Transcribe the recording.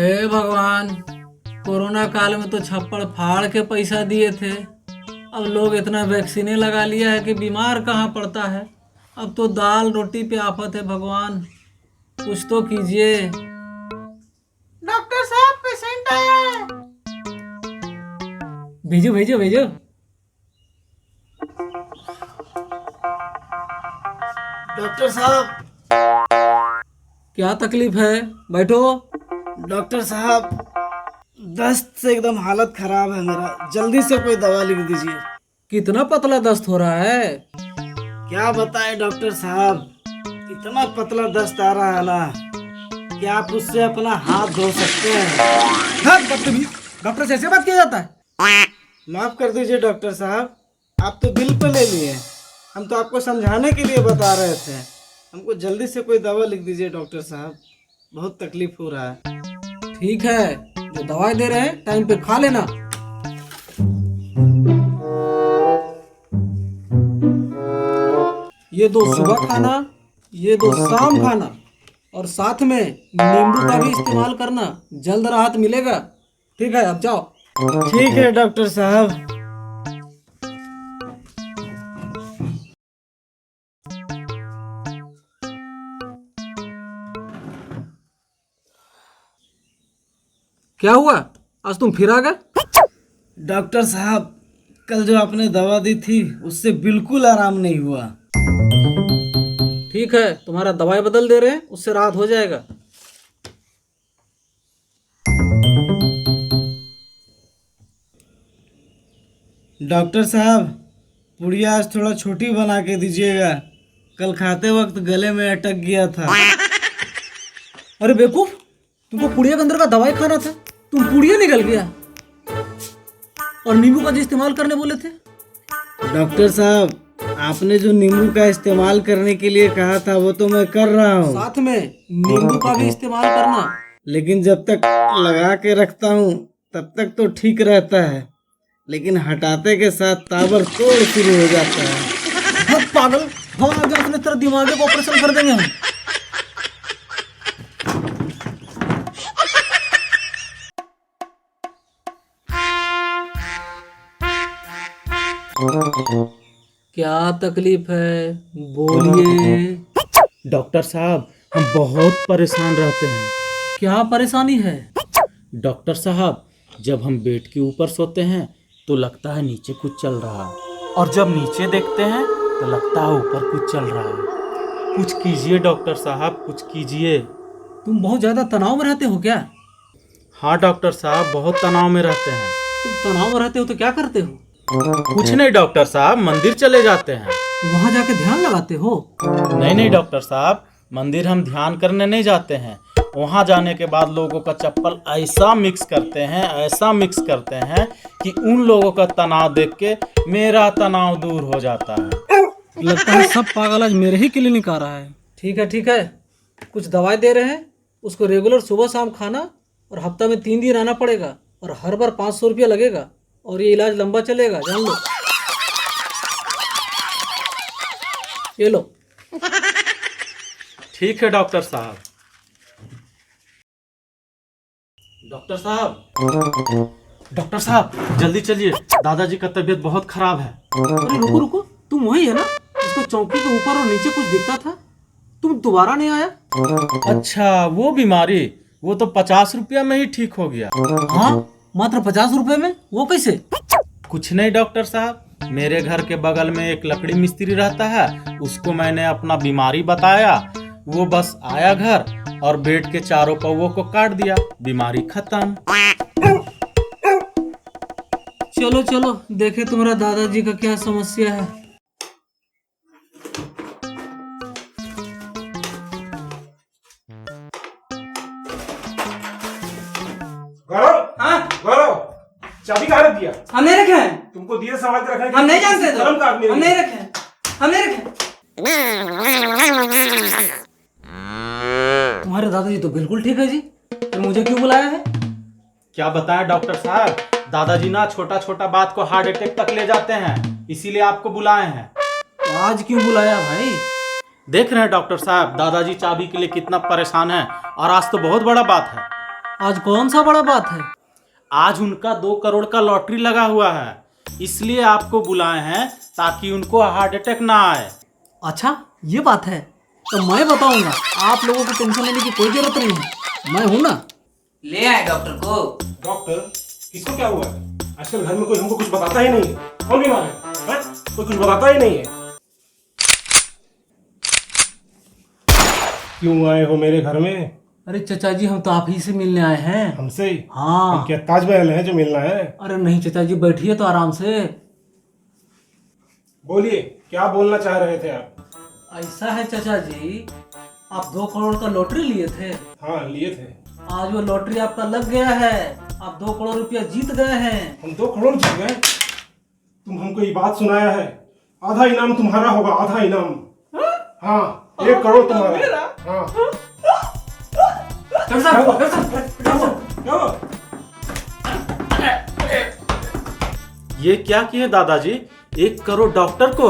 हे भगवान, कोरोना काल में तो छप्पड़ फाड़ के पैसा दिए थे। अब लोग इतना वैक्सीने लगा लिया है कि बीमार कहाँ पड़ता है। अब तो दाल रोटी पे आफत है। भगवान कुछ तो कीजिए। डॉक्टर साहब पेशेंट आया है। भेजो भेजो भेजो। डॉक्टर साहब, क्या तकलीफ है? बैठो। डॉक्टर साहब, दस्त से एकदम हालत खराब है मेरा। जल्दी से कोई दवा लिख दीजिए। कितना पतला दस्त हो रहा है? क्या बताएं डॉक्टर साहब, इतना पतला दस्त आ रहा है ना कि आप उससे अपना हाथ धो सकते हैं। हाँ, बदतमीज। डॉक्टर से ऐसे बात किया जाता है? माफ कर दीजिए डॉक्टर साहब, आप तो दिल पे ले लिए। हम तो आपको समझाने के लिए बता रहे थे। हमको जल्दी से कोई दवा लिख दीजिए डॉक्टर साहब, बहुत तकलीफ हो रहा है। ठीक है, जो दवाई दे रहे हैं टाइम पे खा लेना। ये दो सुबह खाना, ये दो शाम खाना, और साथ में नींबू का भी इस्तेमाल करना। जल्द राहत मिलेगा। ठीक है, अब जाओ। ठीक है डॉक्टर साहब। क्या हुआ? आज तुम फिर आ गए? डॉक्टर साहब, कल जो आपने दवा दी थी उससे बिल्कुल आराम नहीं हुआ। ठीक है, तुम्हारा दवाई बदल दे रहे हैं, उससे राहत हो जाएगा। डॉक्टर साहब, पुड़िया आज थोड़ा छोटी बना के दीजिएगा, कल खाते वक्त गले में अटक गया था। अरे बेवकूफ, तुमको पुड़िया के अंदर का दवाई खाना था, तुम पुड़िया निकल गया। और नींबू का जो इस्तेमाल करने बोले थे? डॉक्टर साहब, आपने जो नींबू का इस्तेमाल करने के लिए कहा था वो तो मैं कर रहा हूँ। साथ में नींबू का भी इस्तेमाल करना। लेकिन जब तक लगा के रखता हूँ तब तक तो ठीक रहता है, लेकिन हटाते के साथ ताबड़तोड़ शुरू हो जाता है। बहुत पागल, हम आ गए अपने तरह दिमाग को ऑपरेशन कर देंगे हम। क्या तकलीफ है? बोलिए। डॉक्टर साहब, हम बहुत परेशान रहते हैं। क्या परेशानी है? डॉक्टर साहब, जब हम बेड के ऊपर सोते हैं तो लगता है नीचे कुछ चल रहा है, और जब नीचे देखते हैं तो लगता है ऊपर कुछ चल रहा है। कुछ कीजिए डॉक्टर साहब, कुछ कीजिए। तुम बहुत ज्यादा तनाव में रहते हो क्या? हाँ डॉक्टर साहब, बहुत तनाव में रहते हैं। तुम तनाव में रहते हो तो क्या करते हो? कुछ नहीं डॉक्टर साहब, मंदिर चले जाते हैं। वहां जाके ध्यान लगाते हो? नहीं नहीं डॉक्टर साहब, मंदिर हम ध्यान करने नहीं जाते हैं। वहाँ जाने के बाद लोगों का चप्पल ऐसा मिक्स करते हैं, ऐसा मिक्स करते हैं कि उन लोगों का तनाव देख के मेरा तनाव दूर हो जाता है। लगता है सब पागल आज मेरे ही क्लिनिक आ रहा है। ठीक है ठीक है, कुछ दवाई दे रहे हैं, उसको रेगुलर सुबह शाम खाना, और हफ्ता में 3 दिन आना पड़ेगा, और हर बार 500 रुपया लगेगा, और ये इलाज लंबा चलेगा, जान लो। ये लो। ठीक है डॉक्टर साहब। डॉक्टर साहब, डॉक्टर साहब जल्दी चलिए, दादाजी का तबीयत बहुत खराब है। अरे रुको रुको, तुम वही है ना जिसको चौकी के ऊपर और नीचे कुछ दिखता था? तुम दोबारा नहीं आया? अच्छा, वो बीमारी, वो तो 50 रुपया में ही ठीक हो गया। हाँ, मात्र 50 रुपए में? वो कैसे? कुछ नहीं डॉक्टर साहब, मेरे घर के बगल में एक लकड़ी मिस्त्री रहता है, उसको मैंने अपना बीमारी बताया, वो बस आया घर और बेड के चारों पौवों को काट दिया, बीमारी खत्म। चलो चलो देखे तुम्हारा दादाजी का क्या समस्या है। गौरव, हाँ, गौरव, चाबी कहाँ रख दिया? हम नहीं रखे हैं। तुमको दिए संभाल के रखने के हम लिए नहीं जानते थे। शर्म का आदमी हम नहीं रखे हैं। हम नहीं रखे हैं। तुम्हारे दादाजी तो बिल्कुल ठीक है जी, फिर मुझे क्यों बुलाया है? क्या बताएं डॉक्टर साहब, दादाजी ना छोटा छोटा बात को हार्ट अटैक तक ले जाते हैं, इसीलिए आपको बुलाए हैं। तो आज क्यों बुलाया भाई? देख रहे हैं डॉक्टर साहब, दादाजी चाबी के लिए कितना परेशान है, और आज तो बहुत बड़ा बात है। आज कौन सा बड़ा बात है? आज उनका 2 करोड़ का लॉटरी लगा हुआ है, इसलिए आपको बुलाए हैं ताकि उनको हार्ट अटैक ना आए। अच्छा ये बात है, तो मैं बताऊंगा। आप लोगों को टेंशन लेने की कोई जरूरत नहीं है, मैं हूं ना। ले आए डॉक्टर को। डॉक्टर, किसको क्या हुआ है? आजकल घर में कोई हमको कुछ बताता ही नहीं है। कौन बीमार है? हाँ? कोई कुछ बताता ही नहीं है। क्यों आए हो मेरे घर में? अरे चचा जी, हम तो आप ही से मिलने आए हैं। हमसे? हाँ। हम क्या ताजमहल है जो मिलना है? अरे नहीं चचा जी, बैठिए तो आराम से। बोलिए, क्या बोलना चाह रहे थे आप? ऐसा है चचा जी, आप 2 करोड़ का लॉटरी लिए थे। हाँ, लिए थे। आज वो लॉटरी आपका लग गया है, आप 2 करोड़ रुपया जीत गए हैं। हम 2 करोड़ जीत गए? तुम हमको ये बात सुनाया है। आधा इनाम तुम्हारा होगा, आधा इनाम। हाँ, 1 करोड़ तुम्हारा। हाँ। क्या हुआ? ये क्या किए दादाजी? 1 करोड़ डॉक्टर को?